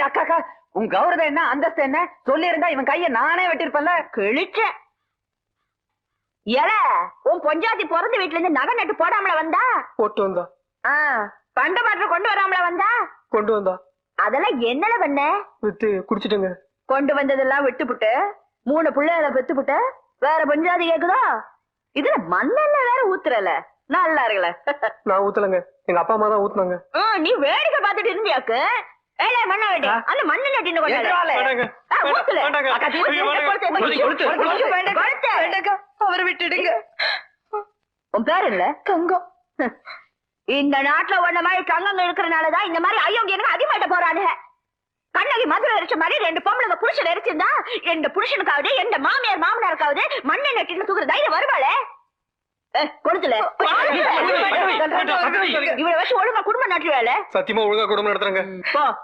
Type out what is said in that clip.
அக்கா அக்கா உன் கௌரவம் என்ன அந்தஸ்து என்ன சொல்லி இருந்தா இவன் கைய நானே வெட்டிருப்பேன்ல. கிழிச்ச ஏல உன் பொஞ்சாதி பிறந்த வீட்டுல இருந்து நகை நட்டு போடாமல வந்தா? போட்டு வந்தா. பண்ட பாட்டில் கொண்டு வராமல வந்தா? கொண்டு வந்தா. அதெல்லாம் என்னல பண்ண? வித்து குடிச்சிட்டுங்க. கொண்டு வந்ததெல்லாம் விட்டுப்புட்டு 3 பிள்ளைகளை பெத்துப்புட்ட வேற பொஞ்சாதி கேக்குதோ? இதுல மண்ணெண்ண வேற ஊத்துறல. நல்லா இருக்கல. நான் ஊத்தலங்க, எங்க அப்பா அம்மா தான் ஊத்துனாங்க. நீ வேடிக்கை பார்த்துட்டு இருந்தியாக்கு? ஏலே மண்ண வேண்டி அந்த மண்ணு நட்டின்னு அவரை விட்டுடுங்க. உன் பேர் இல்ல தங்கம். இந்த நாட்டுல ஒண்ண மாதிரி தங்கம் இருக்கிறனாலதான் இந்த மாதிரி அயோக்கியனுக்கு அடிமாட்ட போறானுங்க. கண்ணகி மதுரை எரிச்ச மாதிரி 2 பொம்பளைங்க புருஷன் எரிச்சிருந்தா எந்த புருஷனுக்காவது எந்த மாமியார் மாமனாருக்காவது மண்ணை நட்டின்னு தூக்குற தைரியம் வருவாளே? கொடுத்துல இவளை வச்சு ஒழுங்கா குடும்பம் நட்டுவேல. சத்தியமா ஒழுங்கா குடும்பம் நடத்துறாங்க.